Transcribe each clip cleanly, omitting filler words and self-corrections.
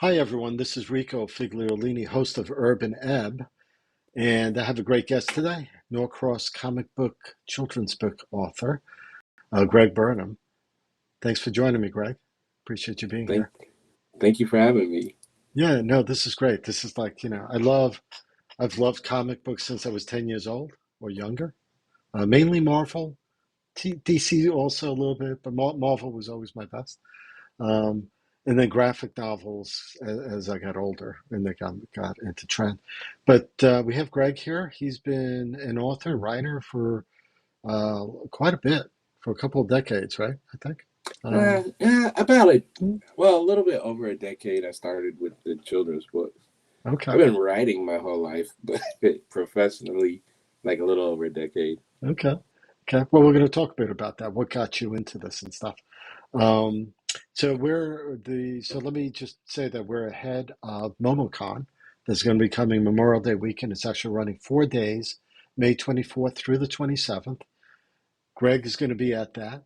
Hi, everyone. This is Rico Figliolini, host of Urban Ebb, and I have a great guest today, Norcross comic book children's book author, Greg Burnham. Thanks for joining me, Greg. Appreciate you being Thank here. thank you for having me. Yeah, no, this is great. This is like, I've loved comic books since I was 10 years old or younger, mainly Marvel, DC also a little bit, but Marvel was always my best. Um, and then graphic novels as I got older and they got into trend. But we have Greg here. He's been an author, writer for quite a bit, for a couple of decades, right? I think. Um, About hmm, a little bit over a decade. I started with the children's books. okay, I've been writing my whole life, but professionally, like a little over a decade. okay, okay. Well, we're going to talk a bit about that. What got you into this and stuff. Um, so let me just say that we're ahead of Momocon. That's going to be coming Memorial Day weekend. It's actually running 4 days, May 24th through the 27th. Greg is going to be at that.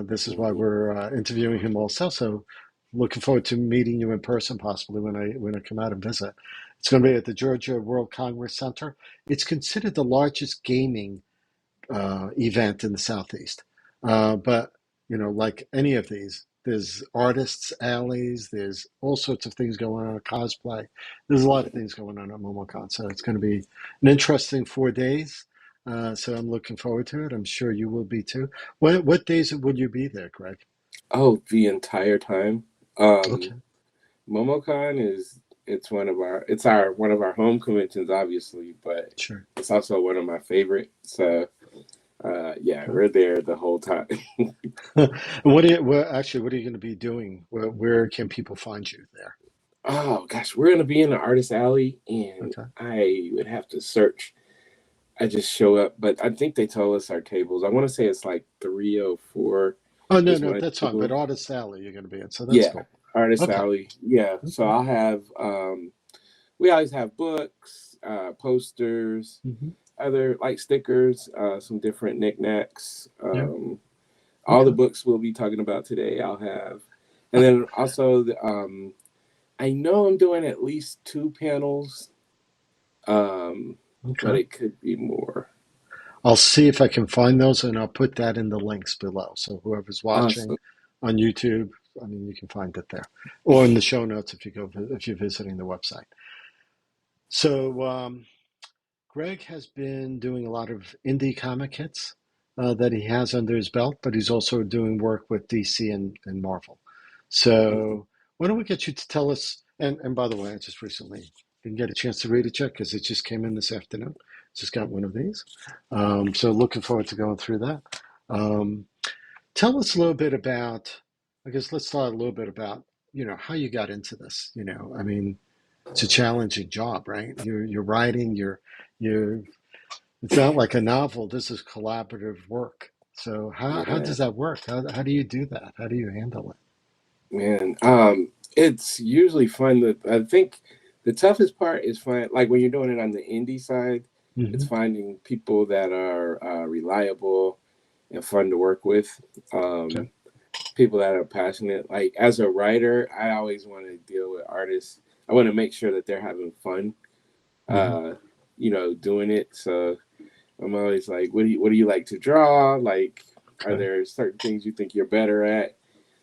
This is why Mhm. we're interviewing him also. So looking forward to meeting you in person possibly when I come out and visit. It's going to be at the Georgia World Congress Center. It's considered the largest gaming event in the Southeast. But, like any of these, there's artists' alleys, there's all sorts of things going on, cosplay. There's a lot of things going on at MomoCon. So it's going to be an interesting 4 days. So I'm looking forward to it. I'm sure you will be too. What days will you be there, Greg? Oh, the entire time. Um, Okay, Momocon is it's our one of our home conventions, obviously, but sure. it's also one of my favorites. So yeah, Okay. we're there the whole time. And what are you going to be doing? Where can people find you there? Oh gosh, we're gonna be in the artist alley, and Okay. I would have to search. I just show up, but I think they told us our tables. I want to say it's like 304 Oh, no, is no, my that's fine. But table. Artist Alley, you're going to be in, so that's Yeah, cool. artist Okay. alley. Yeah, so Okay. I'll have. We always have books, posters, Hmm. other like stickers, some different knickknacks. Yeah. All the Okay. books we'll be talking about today, I'll have, and then also I know I'm doing at least two panels, um, but Okay. it could be more. I'll see if I can find those and I'll put that in the links below. So whoever's watching Awesome. on YouTube, I mean, you can find it there, or in the show notes if you're visiting the website. So Greg has been doing a lot of indie comic hits that he has under his belt, but he's also doing work with DC and Marvel. Mhm. So why don't we get you to tell us? And by the way, I just recently didn't get a chance to read it yet because it just came in this afternoon. Just got one of these. So looking forward to going through that. Um, Tell us a little bit about, I guess let's start a little bit about, how you got into this. I mean, it's a challenging job, right? You're writing, you're it's not like a novel. This is collaborative work. So how Yeah, does that work? How do you do that? How do you handle it? man. It's usually fun. I think the toughest part is like when you're doing it on the indie side, it's Hmm. finding people that are reliable and fun to work with. Okay. Um, People that are passionate. Like as a writer, I always want to deal with artists. I want to make sure that they're having fun, Hmm. uh, doing it. So I'm always like, what do you like to draw? Like, are Okay. there certain things you think you're better at?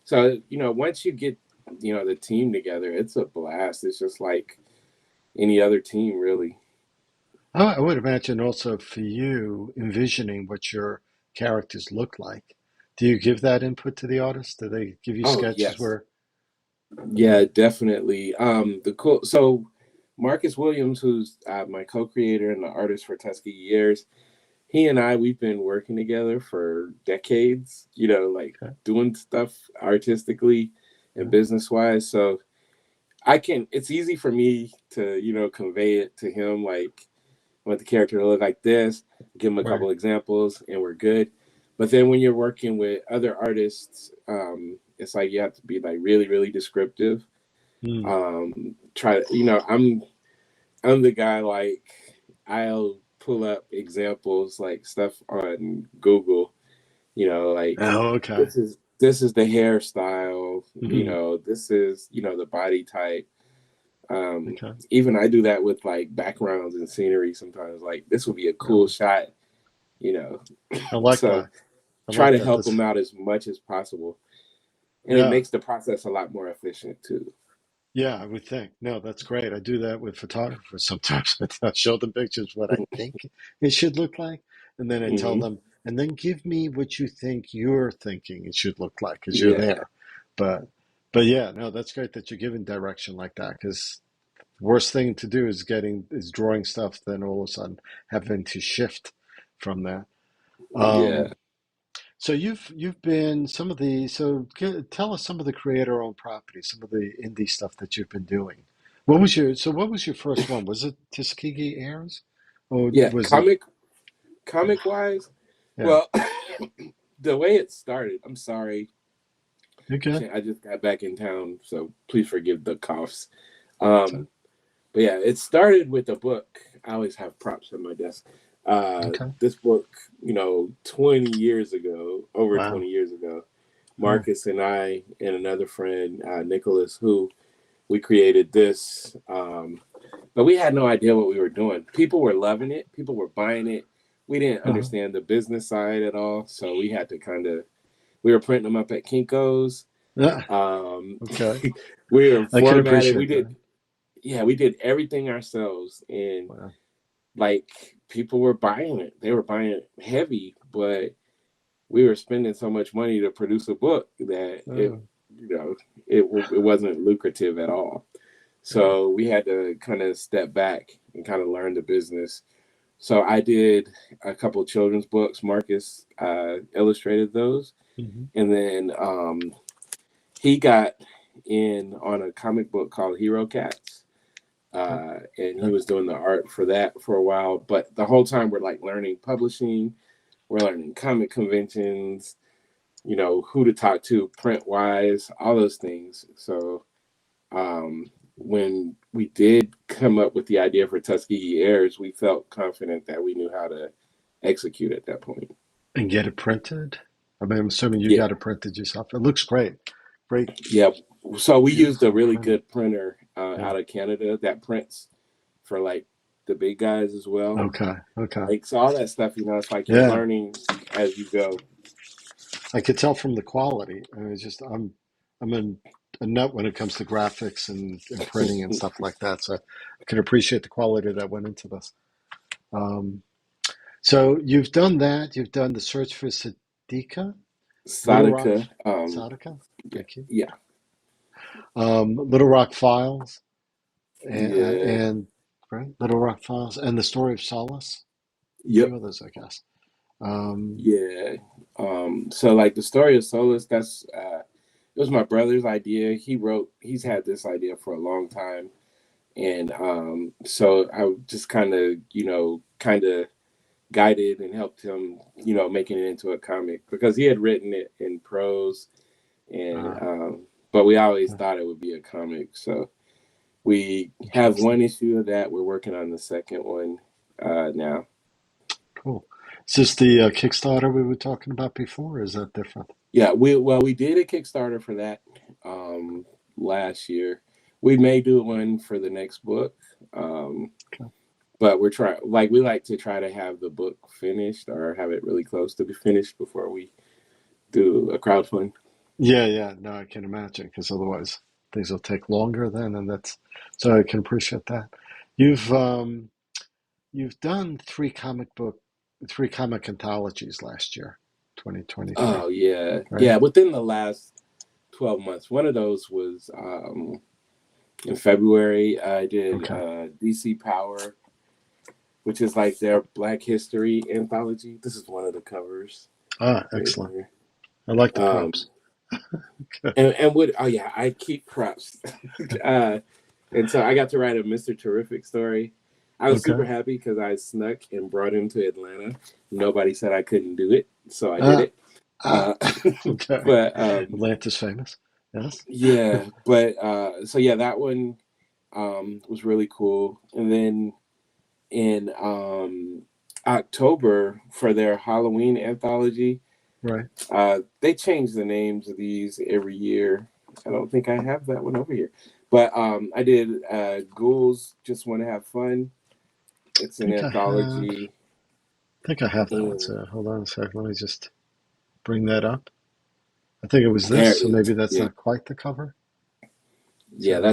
So, once you get, the team together, it's a blast. It's just like any other team, really. I would imagine also for you envisioning what your characters look like. Do you give that input to the artist? Do they give you Oh, sketches yes. where? Yeah, definitely. So Marcus Williams, who's my co-creator and the artist for Tuskegee Years, he and we've been working together for decades, like Okay. doing stuff artistically and Yeah. business wise. So it's easy for me to, convey it to him. Like, I want the character to look like this, give him a Right. couple examples, and we're good. But then when you're working with other artists, it's like you have to be like really, really descriptive. Mm. I'm the guy like I'll pull up examples like stuff on Google, like Oh, okay. this is the hairstyle, Hmm. this is, the body type. Okay. Even I do that with like backgrounds and scenery sometimes. Like this would be a cool Really. shot, you know. I like So that. I try like to that. help This. them out as much as possible, and it Yeah. makes the process a lot more efficient too. Yeah, I would think. No, that's great. I do that with photographers sometimes. I show them pictures what I think it should look like, and then I tell Hmm. them, and then give me what you think you're thinking it should look like, because you're Yeah, there. But, but yeah, no, that's great that you're giving direction like that. Because worst thing to do is drawing stuff, then all of a sudden having to shift from that. yeah, Um, so you've been some of the tell us some of the creator-owned properties, some of the indie stuff that you've been doing. What was your first one? Was it Tuskegee Airs, or yeah. was it? Comic wise, Yeah, well, the way it started. I'm sorry, you're good. I just got back in town, so please forgive the coughs. So, Um, but yeah, it started with a book. I always have props on my desk. okay, This book, 20 years ago, over wow, 20 years ago, cool. Marcus and I and another friend, Nicholas, who we created this. But we had no idea what we were doing. People were loving it. People were buying it. We didn't Uh-huh. understand the business side at all. So we had to we were printing them up at Kinko's. Yeah, Um, okay, we were I can formatted. appreciate that. We did everything ourselves. And Wow. like people were buying it. They were buying it heavy, but we were spending so much money to produce a book that Oh, you know, it wasn't lucrative at all. yeah. So we had to kind of step back and kind of learn the business. So I did a couple of children's books. Marcus illustrated those, Hmm. and then he got in on a comic book called Hero Cats, Oh, and he okay. was doing the art for that for a while. But the whole time we're like learning publishing, we're learning comic conventions, who to talk to print wise, all those things. So when we did come up with the idea for Tuskegee Airs, we felt confident that we knew how to execute at that point. And get it printed. I mean, I'm assuming you Yeah, got it printed yourself. It looks great. Great, yeah. So we used a beautiful really print. good printer Yeah. out of Canada that prints for like the big guys as well. Okay. Okay. Like so, all that stuff, it's like you're Yeah. learning as you go. I could tell from the quality. I mean, it's just I'm a nut when it comes to graphics and printing and stuff like that. So I can appreciate the quality that went into this. Um, so you've done that. You've done the search for Sadika, Little Rock, Sadaka, Sadika. yeah, Thank you. yeah, Little Rock Files yeah, and right, Little Rock Files and the Story of Solace. A yep, few others, I guess. Um, yeah. So like the story of Solace, it was my brother's idea. He's had this idea for a long time. And so I just kind of guided and helped him, making it into a comic because he had written it in prose. And, uh, but we always thought it would be a comic. So we have Interesting. one issue of that. We're working on the second one now. Cool. Is this the Kickstarter we were talking about before, or is that different? Yeah, we did a Kickstarter for that um, last year. We may do one for the next book, Okay. but we like to try to have the book finished or have it really close to be finished before we do a crowdfund. Yeah, yeah. No, I can imagine because otherwise things will take longer then, and that's so I can appreciate that. You've um, you've done three comic anthologies last year, 2023, Oh yeah, right? yeah. Within the last 12 months, one of those was in February. I did Okay. DC Power, which is like their Black History anthology. This is one of the covers Ah, right excellent. here. I like the Um, props. Okay. and what? Oh yeah, I keep props. uh, and so I got to write a Mr. Terrific story. I was super Okay. happy because I snuck and brought him to Atlanta. Nobody said I couldn't do it, so I did Ah, it. ah. Uh, Okay. but Atlanta's famous. Yes. yeah, but so yeah, that one was really cool. And then in October for their Halloween anthology, Right. they change the names of these every year. I don't think I have that one over here. But I did Ghouls, Just Want to Have Fun. It's I an think I have. anthology. I think I have that one. And So hold on a second. Let me just bring that up. I think it was this, there it so is. maybe that's Yeah. not quite the cover. Yeah, So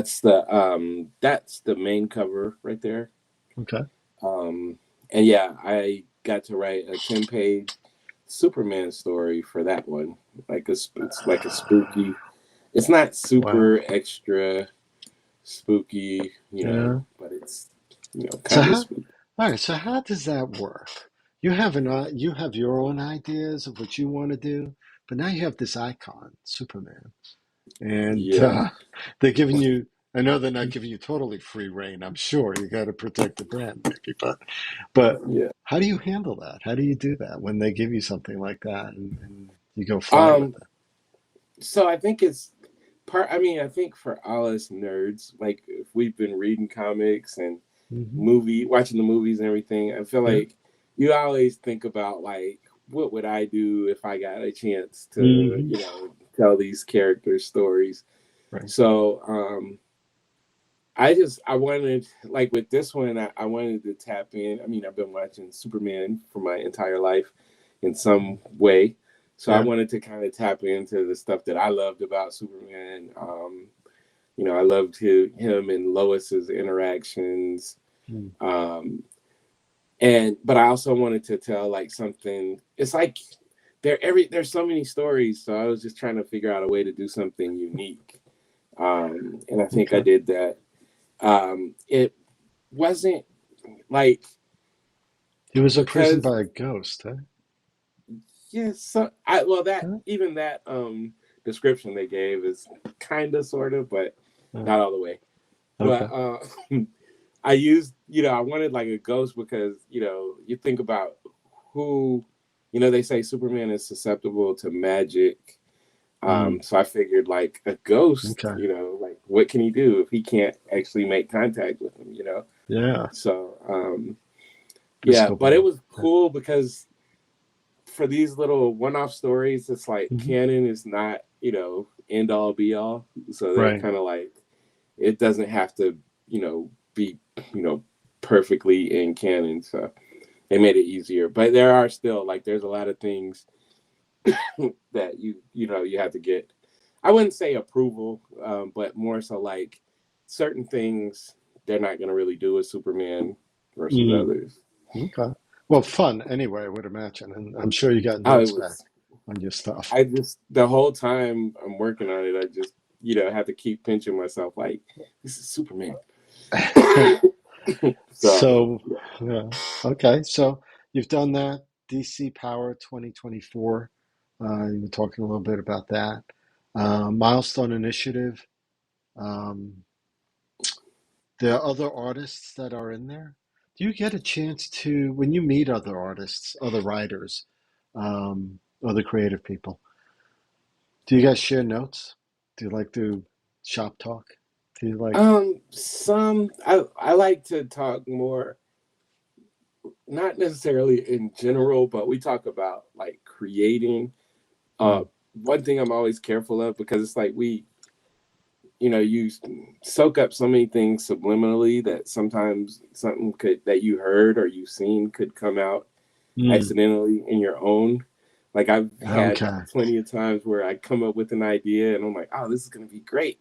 that's the main cover right there. okay, Um and yeah, I got to write a 10-page Superman story for that one. It's like a spooky. It's not wow, super extra spooky, yeah. but it's So kind of how? spooky. All right. So how does that work? You have you have your own ideas of what you want to do, but now you have this icon, Superman, and Yeah. they're giving you. I know they're not giving you totally free reign. I'm sure you got to protect the brand, maybe, but Yeah. how do you handle that? How do you do that when they give you something like that and you go fly with Um it? so I think it's I mean, I think for all us nerds, like if we've been reading comics and Hmm. watching the movies and everything, I feel Yeah. like you always think about like what would I do if I got a chance to, Hmm. tell these characters stories. Right. So I wanted, like with this one, I wanted to tap in. I mean, I've been watching Superman for my entire life in some way. So I Yeah. wanted to kind of tap into the stuff that I loved about Superman. I loved him and Lois's interactions. Mm. Um, but I also wanted to tell like something. It's like there's so many stories, so I was just trying to figure out a way to do something unique. And I think I Okay. did that. It wasn't like He was imprisoned because by a ghost, huh? yes, so I well that Huh? even that description they gave is kind of sort of, but Oh, not all the way. But okay. I used, I wanted like a ghost because, you think about who, they say Superman is susceptible to magic. Mm. So I figured like a ghost, Okay. like what can he do if he can't actually make contact with him? Yeah. So, yeah, Physical but it being. was Yeah. cool because for these little one-off stories, it's like Hmm. canon is not, end all be all. So they're Right. kind of like it doesn't have to, be, perfectly in canon. So they made it easier. But there are still like there's a lot of things that you have to get. I wouldn't say approval, but more so like certain things they're not going to really do with Superman versus Mm. others. Okay. Well, fun anyway, I would imagine. And I'm sure you got Oh, it notes back was. on your stuff. I just the whole time I'm working on it, I just have to keep pinching myself like this is Superman. So So, yeah. Okay. So you've done that. DC Power 2024. You were talking a little bit about that. Milestone Initiative. Um, there are other artists that are in there. Do you get a chance to, when you meet other artists, other writers, other creative people, do you guys share notes? Do you like to shop talk? Do you like, some I like to talk more, not necessarily in general, but we talk about like creating. Uh, mm, One thing I'm always careful of because it's like you soak up so many things subliminally that sometimes something could that you heard or you've seen could come out mm, accidentally in your own. Like I've had okay. plenty of times where I come up with an idea and I'm like, oh, this is gonna be great.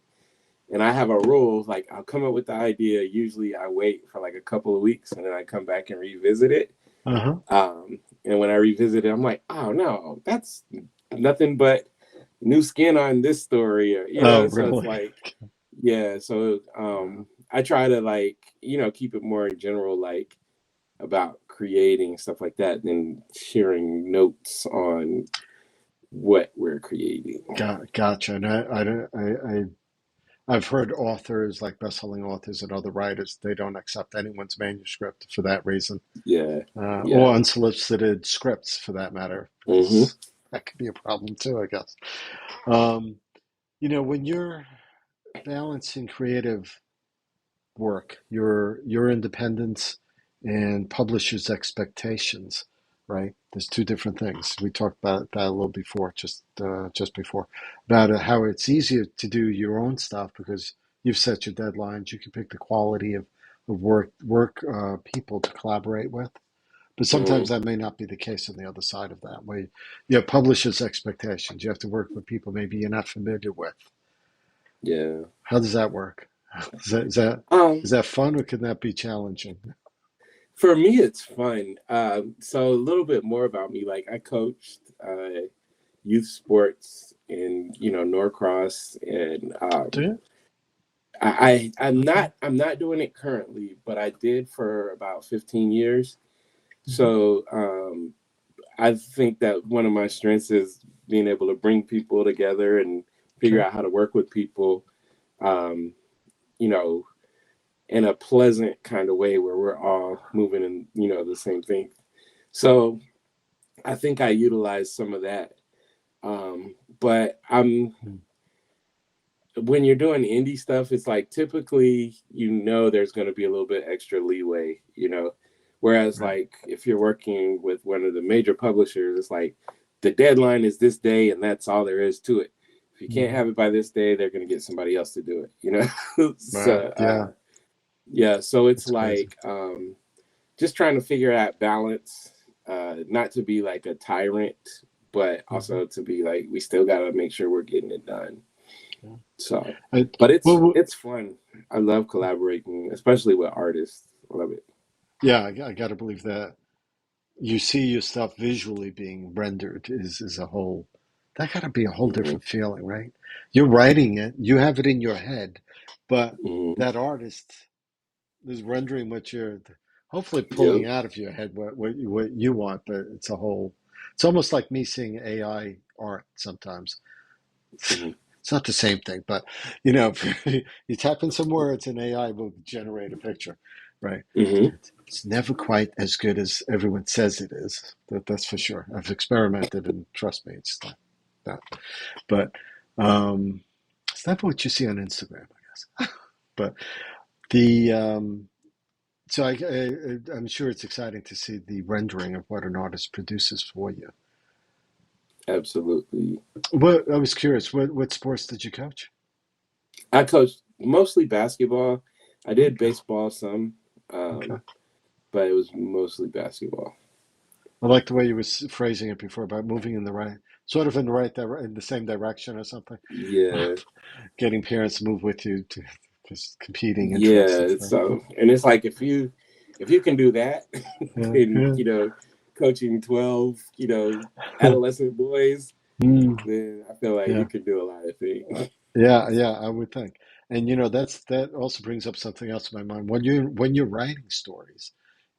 And I have a rule, like I'll come up with the idea. Usually I wait for like a couple of weeks and then I come back and revisit it. Uh-huh. And when I revisit it, I'm like, oh no, that's nothing but new skin on this story, or Oh, so it's really? like, yeah. So Wow. I try to like, keep it more general, like about creating stuff like that than sharing notes on what we're creating. Gotcha. And I've heard authors, like best-selling authors and other writers, they don't accept anyone's manuscript for that reason, Yeah. or Yeah. unsolicited scripts for that matter, Mm-hmm. because that could be a problem too, I guess. Um, when you're balancing creative work, your independence and publishers' expectations, right? There's two different things. We talked about that a little before, just before, about how it's easier to do your own stuff because you've set your deadlines. You can pick the quality of work people to collaborate with. But sometimes Mm-hmm. that may not be the case on the other side of that, where you have publishers' expectations. You have to work with people maybe you're not familiar with. Yeah. How does that work? Is that is that is Um, that fun or can that be challenging? for me, it's fun. So a little bit more about me. Like I coached youth sports in Norcross, and Do you? Okay. I'm not doing it currently, but I did for about 15 years. Hmm. So I think that one of my strengths is being able to bring people together and figure Okay. out how to work with people, um, you know, in a pleasant kind of way where we're all moving in, the same thing. So I think I utilize some of that. But Mm. when you're doing indie stuff, it's like typically, there's going to be a little bit extra leeway, whereas Right. like if you're working with one of the major publishers, it's like the deadline is this day and that's all there is to it. If you can't Hmm. have it by this day, they're going to get somebody else to do it. So Right. Yeah. yeah, so it's That's crazy. like just trying to figure out balance, not to be like a tyrant, but Hmm. also to be like we still got to make sure we're getting it done. Yeah. So, I, but well, it's fun. I love collaborating, especially with artists. I love it. yeah, I got to believe that you see your stuff visually being rendered is a whole that got to be a whole Hmm. different feeling, right? You're writing it, you have it in your head, but Hmm. that artist is rendering what you're hopefully pulling Yep. out of your head what you want, but it's almost like me seeing AI art sometimes. Hmm. It's not the same thing, but you know, you type in some words and AI will generate a picture, right? Hmm. It's never quite as good as everyone says it is. That's for sure. I've experimented, and trust me, it's not that. But um, it's not what you see on Instagram, I guess. But the so I'm sure it's exciting to see the rendering of what an artist produces for you. Absolutely. What I was curious, what sports did you coach? I coached mostly basketball. I did Okay, baseball some, okay. um, but it was mostly basketball. I like the way you was phrasing it before about moving in the right, sort of in the in the same direction or something. Yeah. Getting parents to move with you to just competing interests and Yeah. stuff. So, and it's like if you can do that, Yeah, then yeah, coaching 12, adolescent boys, mm, then I feel like yeah, you could do a lot of things. yeah, yeah. I would think, and that also brings up something else in my mind. When you're writing stories,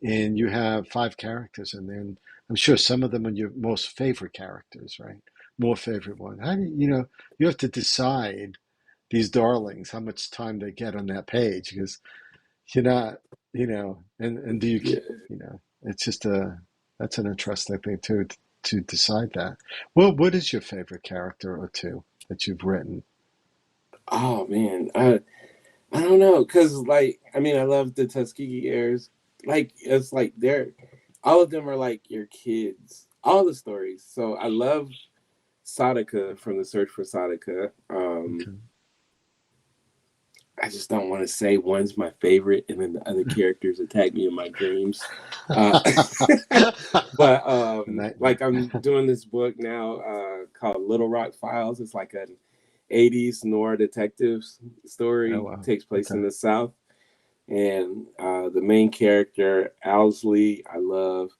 and you have five characters, and then I'm sure some of them are your most favorite characters, right? More favorite one. How do you have to decide these darlings how much time they get on that page because you're not, and do you, Yeah. it's just that's an interesting thing too, to decide that. Well, what is your favorite character or two that you've written? Oh man, I don't know, cause like I mean I love the Tuskegee Airs. Like it's like they're all of them are like your kids. All the stories. So I love Sadaka from the Search for Sadaka. Okay. I just don't want to say one's my favorite, and then the other characters attack me in my dreams. Uh, but A nightmare. like I'm doing this book now called Little Rock Files. It's like an '80s noir detective Oh story. wow. Takes place in Okay. the South, and the main character Owsley, I love.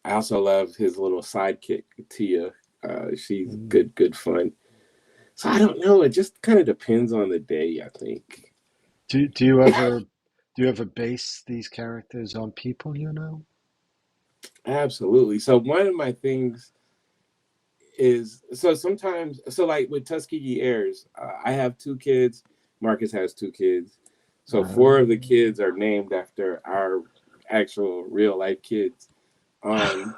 I also love his little sidekick Tia. She's Mm. good fun. So I don't know. It just kind of depends on the day, I think. Do you ever base these characters on people you know? Absolutely. So one of my things is so sometimes like with Tuskegee Airs, I have two kids. Marcus has two kids. So four of the kids are named after our actual real life kids. Um,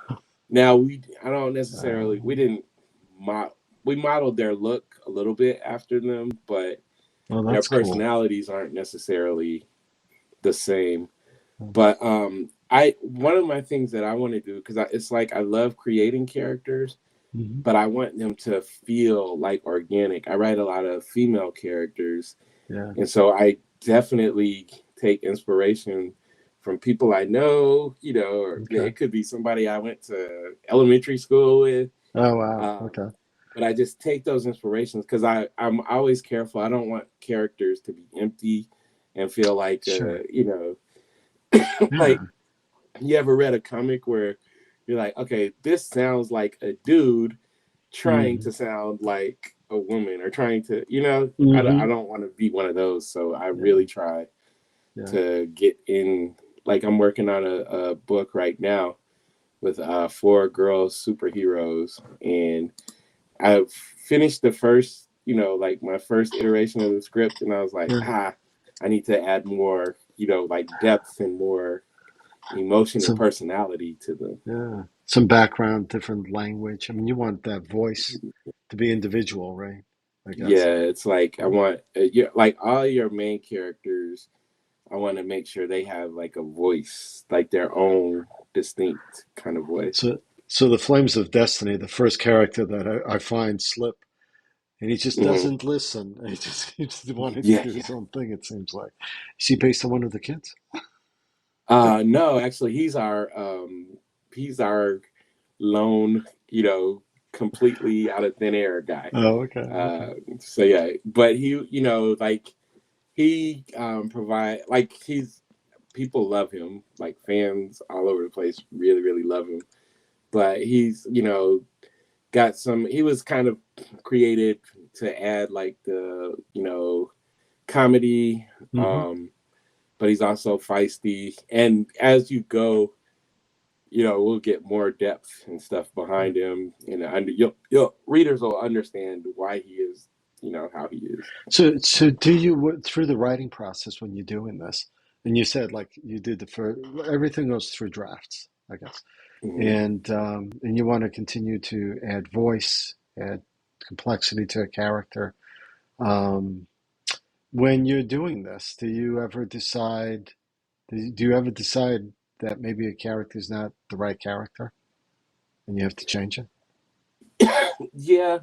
Now I don't necessarily we Um, didn't mo- we modeled their look a little bit after them, but well, their that's cool. personalities aren't necessarily the same. But I one of my things that I want to do, because it's like I love creating characters, Hmm. but I want them to feel like organic. I write a lot of female characters, Yeah. and so I definitely take inspiration from people I know, or Okay. it could be somebody I went to elementary school with. Oh, wow. Um, Okay. but I just take those inspirations because I'm always careful. I don't want characters to be empty and feel like, Sure. like Yeah. you ever read a comic where you're like, okay, this sounds like a dude trying Hmm. to sound like a woman or trying to, I Hmm. don't want to be one of those. So I Yeah. really try Yeah. to get in. Like I'm working on a book right now with four girls superheroes, and I've finished the first, like my first iteration of the script, and I was like, Yeah. I need to add more, like depth and more emotion and So, personality to them. yeah. Some background, different language. I mean, you want that voice to be individual, right? I guess. Yeah, it's like I Yeah. want, like all your main characters, I want to make sure they have like a voice, like their own distinct kind of voice. So, so the Flames of Destiny, the first character that I find Slip, and he just Hmm. doesn't listen. He just keeps wanting to Yeah, do yeah. his own thing, it seems like. Is he based on one of the kids? No, actually, he's our lone, completely out of thin air guy. Oh, okay, okay. Uh, so yeah, but he, like he provide like he's people love him, like fans all over the place really, really love him. But he's, got some. He was kind of created to add like the, comedy. Mm-hmm. But he's also feisty. And as you go, we'll get more depth and stuff behind him, and you'll readers will understand why he is, how he is. So do you through the writing process when you're doing this, and you said like you did the first, everything goes through drafts, I guess, Hmm. and you want to continue to add voice, add complexity to a character. Um, when you're doing this, do you ever decide that maybe a character is not the right character and you have to change it? Yeah.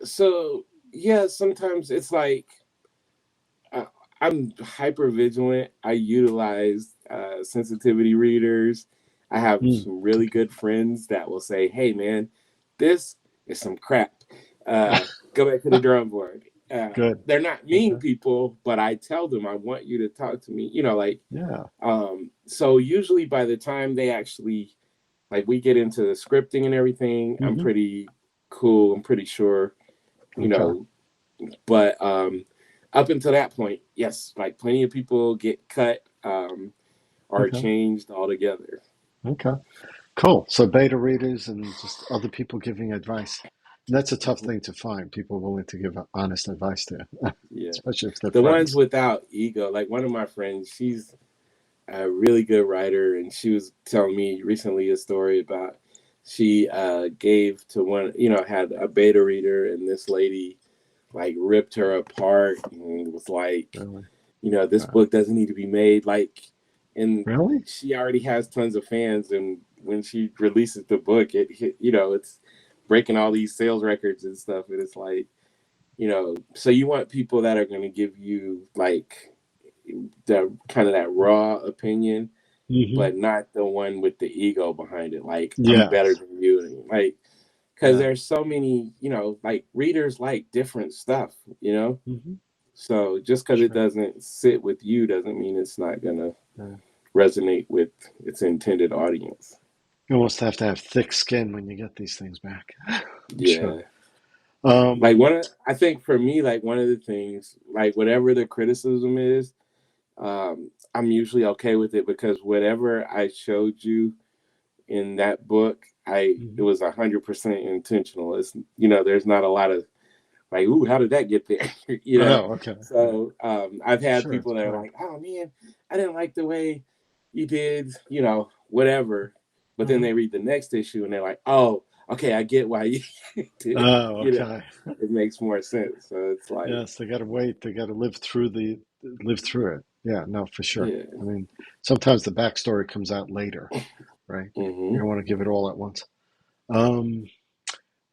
So yeah, sometimes it's like uh, I'm hyper vigilant. I utilize sensitivity readers. I have Hmm. some really Okay. good friends that will say, "Hey, man, this is some crap. Go back to the drawing board." Good. They're not mean Okay. people, but I tell them I want you to talk to me. Like Yeah. so. Usually, by the time they actually like we get into the scripting and everything, I'm Hmm. pretty cool. I'm pretty sure, you Okay. know, but up until that point, yes, like plenty of people get cut or Okay. changed altogether. Okay. Cool. So beta readers and just other people giving advice. And that's a tough Mhm. thing to find, people willing to give honest advice to, Yeah, especially if they're the ones friends. without ego, like one of my friends, she's a really good writer, and she was telling me recently a story about she gave to one, had a beta reader, and this lady like ripped her apart and was like, Really? this Wow. book doesn't need to be made. Like, and Really? she already has tons of fans, and when she releases the book, it hit, it's breaking all these sales records and stuff. And it's like, so you want people that are going to give you like the kind of that raw opinion, Hmm. but not the one with the ego behind it. Like, I'm better Yes. than you. Like, because Yeah. there's so many, like readers like different stuff. Hmm. So just because it Sure. doesn't sit with you doesn't mean it's not gonna Yeah. resonate with its intended audience. You almost have to have thick skin when you get these things back. I'm sure. Yeah. Um, Like I think for me, like one of the things, like whatever the criticism is, I'm usually okay with it because whatever I showed you in that book, it mhm. was 100% intentional. It's there's not a lot of like, ooh, how did that get there? Oh, okay. Yeah. So I've had Sure. It's people that are planned. like, oh man, I didn't like the way you did, whatever. But then Uh-huh. they read the next issue and they're like, oh, okay, I get why you did it. Oh, okay. It makes more sense. So it's like, Yes, they got to wait. They got to live through it. Yeah, no, for sure. Yeah. I mean, sometimes the backstory comes out later, right? You Mm-hmm. don't want to give it all at once. Um,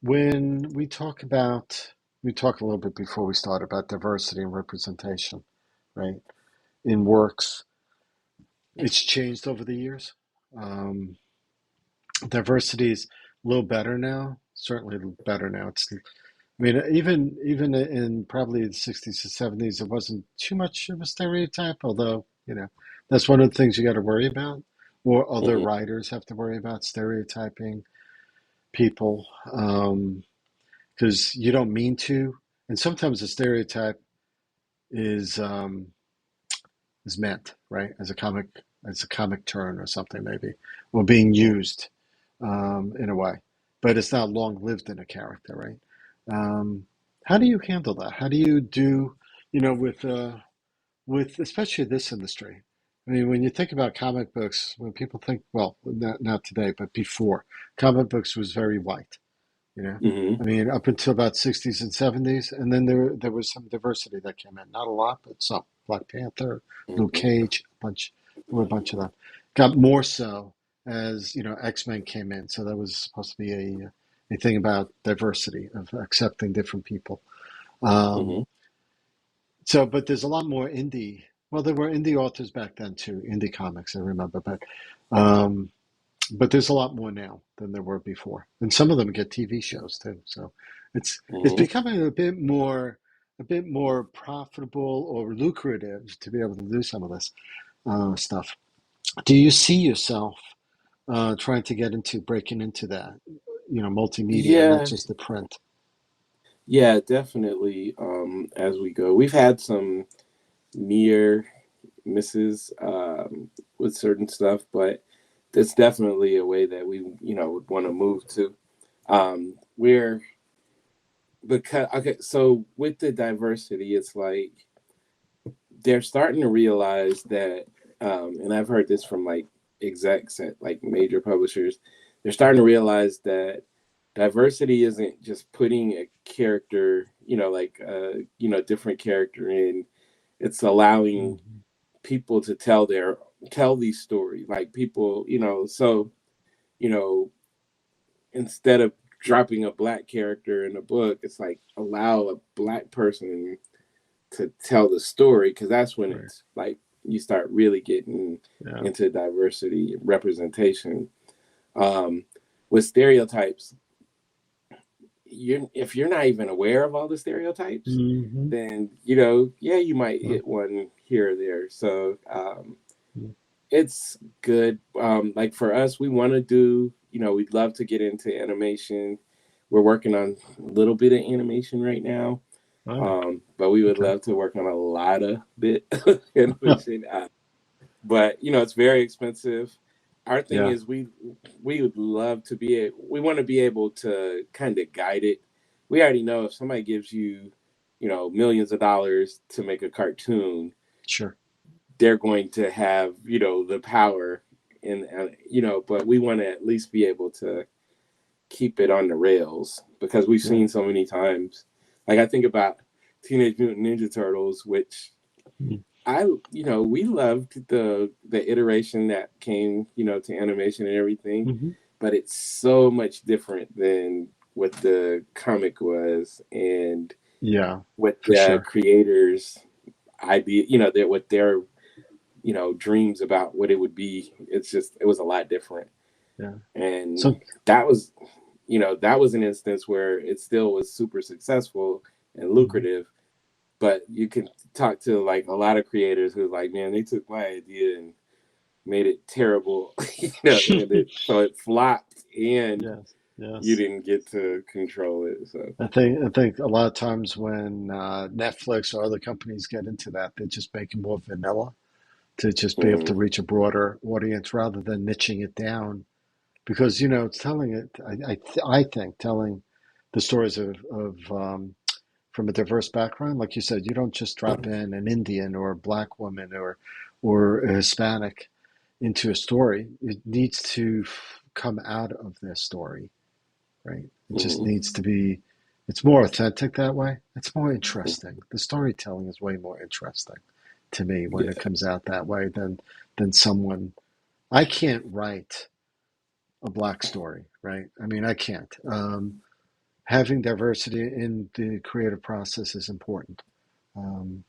when we talked a little bit before we started about diversity and representation, right? In works, it's changed over the years. Um, Diversity is a little better now, certainly better now. I mean, even in probably the 60s and 70s, it wasn't too much of a stereotype, although, that's one of the things you got to worry about, or other Mm-hmm. writers have to worry about stereotyping people, because you don't mean to. And sometimes the stereotype is um, is meant, right, as a comic turn or something maybe, or being used in a way, but it's not long lived in a character, right? Um, how do you handle that? How do you do, with especially this industry? I mean, when you think about comic books, when people think, well, not today, but before, comic books was very white. You know, Mm-hmm. I mean, up until about 60s and 70s, and then there was some diversity that came in. Not a lot, but some. Black Panther, Luke Mm-hmm. Cage, there were a bunch of them. Got more so as X-Men came in, so that was supposed to be a thing about diversity of accepting different people. Um, Mm-hmm. so, but there's a lot more indie. Well, there were indie authors back then too, indie comics. I remember, um, but there's a lot more now than there were before, and some of them get TV shows too. So it's Mm-hmm. becoming a bit more profitable or lucrative to be able to do some of this stuff. Do you see yourself trying to breaking into that, multimedia, not Yeah. just the print? Yeah, definitely. As we go, we've had some near misses with certain stuff, but that's definitely a way that we, would want to move to. We're because okay, so with the diversity, it's like they're starting to realize that, and I've heard this from like execs at like major publishers, they're starting to realize that diversity isn't just putting a character, like different character in. It's allowing Hmm. people to tell these stories, like people, so you know instead of dropping a black character in a book, it's like allow a black person to tell the story, because that's when Right. it's like you start really getting Yeah. into diversity and representation. um, with stereotypes, if you're not even aware of all the stereotypes, Hmm. then yeah, you might Well, hit one here or there. So mm, it's good. Like for us, we want to do, we'd love to get into animation. We're working on a little bit of animation right now. oh, But we would okay. love to work on a lot of bit of animation. But it's very expensive. Our thing Yeah. is we would love to we want to be able to kind of guide it. We already know if somebody gives you, millions of dollars to make a cartoon, Sure. they're going to have, the power, and but we want to at least be able to keep it on the rails, because we've Yeah. seen so many times. Like I think about Teenage Mutant Ninja Turtles, which Mm-hmm. we loved the iteration that came, to animation and everything, Mm-hmm. but it's so much different than what the comic was, and Yeah, what for the sure. creators idea, what their dreams about what it would be. It was a lot different. Yeah. And So, that was, that was an instance where it still was super successful and mhm. lucrative. But you can talk to like a lot of creators who's like, man, they took my idea and made it terrible, so it flopped, and Yes, you yes. didn't get to control it. So I think a lot of times when Netflix or other companies get into that, they just make it more vanilla to just be able to mhm, reach a broader audience rather than niching it down. Because it's telling it. I think telling the stories of from a diverse background, like you said, you don't just drop in an Indian or a black woman or a Hispanic into a story. It needs to come out of their story, right? It just mhm, needs to be, it's more authentic that way. It's more interesting. The storytelling is way more interesting to me when Yeah. it comes out that way than someone. I can't write a black story, right? I mean, I can't. Having diversity in the creative process is important. Um,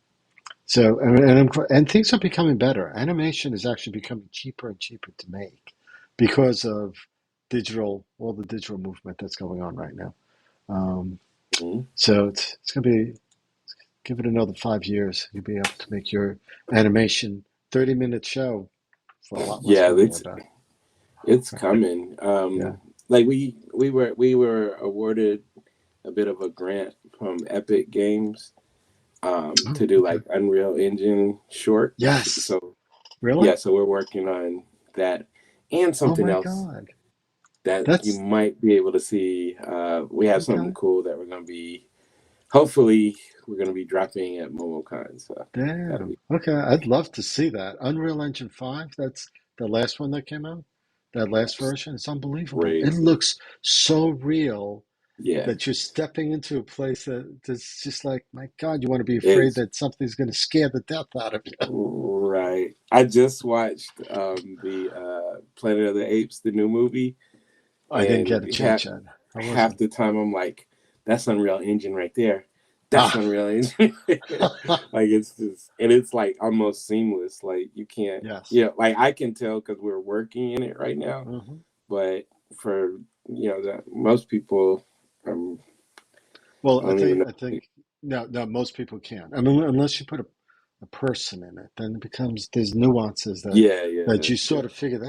so, and things are becoming better. Animation is actually becoming cheaper and cheaper to make because of all the digital movement that's going on right now. Um, Mm-hmm. so it's going to be, give it another 5 years, you'll be able to make your animation 30-minute show for a lot less Yeah, money, I bet. it's coming. Yeah. Like we were awarded a bit of a grant from Epic Games Oh, to do okay. like Unreal Engine shorts. Yes. So Really? yeah, so we're working on that and Oh something my else God. that you That's might be able to see. We have something okay. cool that we're gonna be. Hopefully, we're gonna be dropping at Momocon. So that'll Damn. be Okay. I'd love to see that. Unreal Engine 5, that's the last one that came out. That last version is unbelievable. It crazy. looks so real Yeah, that you're stepping into a place that's just like, my God, you want to be afraid it's that something's going to scare the death out of you. right. I just watched the Planet of the Apes, the new movie, I didn't get and a chance yet. How was half it? the time I'm like, "That's Unreal Engine right there. That's Ah, Unreal Engine." Like it's just, and it's like almost seamless. Like you can't, yes. yeah. Like I can tell because we're working in it right now, Hmm. but for most people, um, Well, I don't even I know. think, no, no, most people can't. I mean, unless you put a person in it, then it becomes, there's nuances Yeah, yeah, that you that's sort true. of figure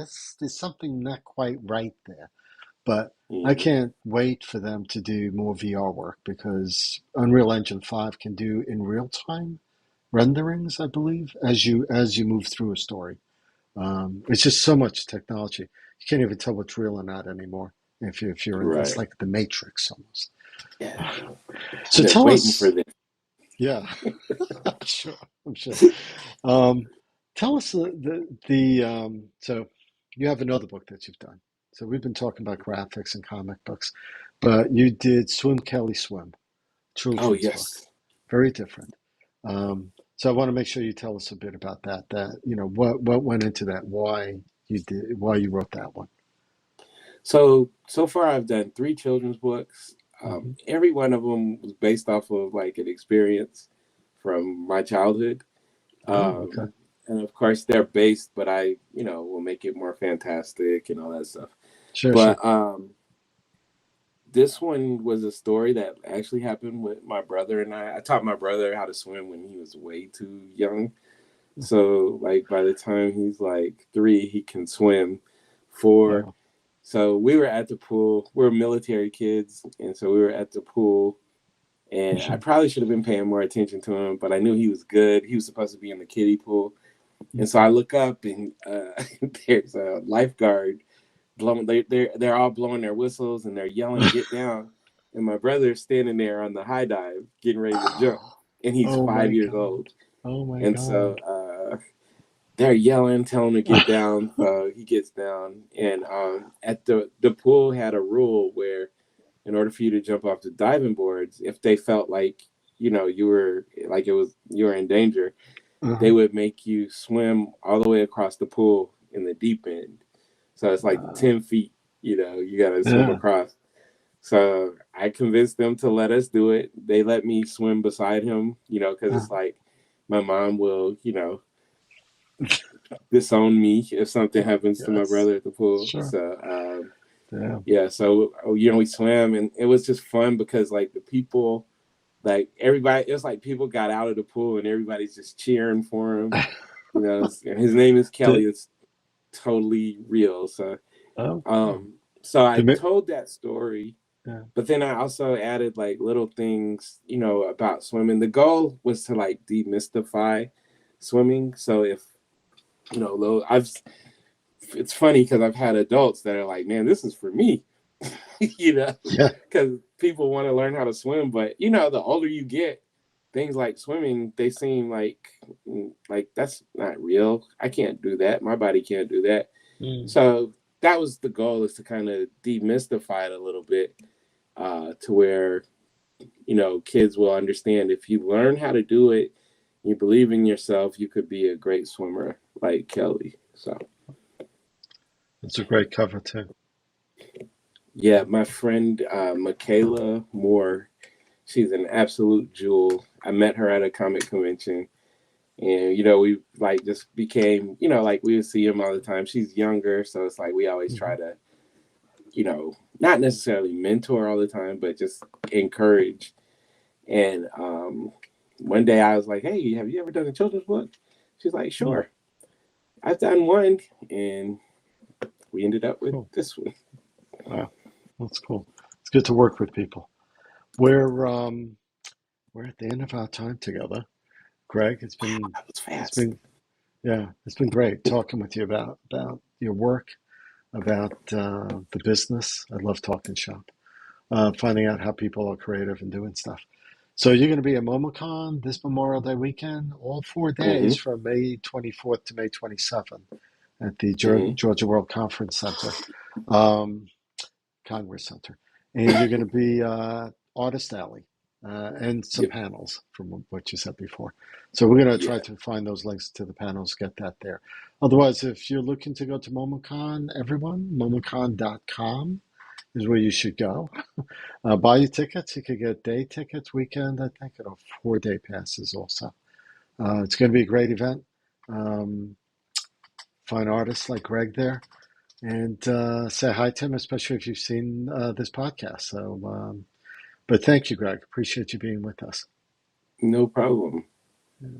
there's something not quite right there. But I Hmm. can't wait for them to do more VR work because Unreal Engine 5 can do in real time renderings, I believe, as you move through a story. It's just so much technology. You can't even tell what's real or not anymore. If you're in, it's Right. like the Matrix almost. Yeah. I've So been tell waiting for us, this. yeah, I'm sure, I'm sure. Um, tell us so you have another book that you've done. So we've been talking about graphics and comic books, but you did Swim Kelly Swim, Oh children's book, yes. very different. So I want to make sure you tell us a bit about that. That what went into that, why you wrote that one. So far I've done three children's books. Hmm. Every one of them was based off of like an experience from my childhood. Oh, okay, Um, and of course they're based, but I, will make it more fantastic and all that stuff. sure, sure. But this one was a story that actually happened with my brother and I. I taught my brother how to swim when he was way too young. So like by the time he's like 3, he can swim. 4. Wow. So we were at the pool. We were military kids, and so we were at the pool. And I probably should have been paying more attention to him, but I knew he was good. He was supposed to be in the kiddie pool, and so I look up, and there's a lifeguard blowing. They're all blowing their whistles and they're yelling, "Get down!" And my brother's standing there on the high dive, getting ready to jump, and he's Oh my 5 years God. old. Oh my And so God. they're yelling, telling him to get down. So he gets down, and at the pool had a rule where, in order for you to jump off the diving boards, if they felt like you were like you were in danger, they Uh-huh. would make you swim all the way across the pool in the deep end. So it's like Uh, 10 feet. You got to swim yeah. across. So I convinced them to let us do it. They let me swim beside him. Because Uh, it's like my mom will, disown me if something happens to my yes. brother at the pool. Sure. So Yeah. yeah, so we swam, and it was just fun because like the people, like everybody, it was like people got out of the pool and everybody's just cheering for him. And his name is Kelly. The, It's totally real. So oh, wow. so I The, mi- told that story, yeah. but then I also added like little things, about swimming. The goal was to like demystify swimming. So if I've it's funny because I've had adults that are like, man, this is for me, you know, Yeah. because people want to learn how to swim. But, the older you get, things like swimming, they seem like that's not real. I can't do that. My body can't do that. Mm. So that was the goal, is to kind of demystify it a little bit, to where, kids will understand if you learn how to do it you believe in yourself, you could be a great swimmer like Kelly. So It's a great cover too. yeah, my friend Michaela Moore, she's an absolute jewel. I met her at a comic convention, and we like just became, like we would see him all the time. She's younger, so it's like we always Mm-hmm. try to, not necessarily mentor all the time, but just encourage. And one day I was like, "Hey, have you ever done a children's book?" She's like, Mm, "Sure, I've done one," and we ended up with cool. this one. Wow, that's cool. It's good to work with people. We're we're at the end of our time together, Greg. Wow, that was It's fast. been yeah, it's been great talking with you about your work, about the business. I love talking shop, finding out how people are creative and doing stuff. So you're going to be at Momocon this Memorial Day weekend, all 4 days Mm-hmm. from May 24th to May 27th at the Mm-hmm. Georgia World Conference Center, um, Congress Center. And you're going to be Artist Alley and some Yep. panels from what you said before. So we're going to try Yeah. to find those links to the panels, get that there. Otherwise, if you're looking to go to Momocon, everyone, momocon.com is where you should go. Buy your tickets. You could get day tickets, weekend, I think, and 4 day passes also. It's going to be a great event. Um, find artists like Greg there and say hi to him, especially if you've seen this podcast. So, but thank you, Greg. Appreciate you being with us. No problem. Yeah.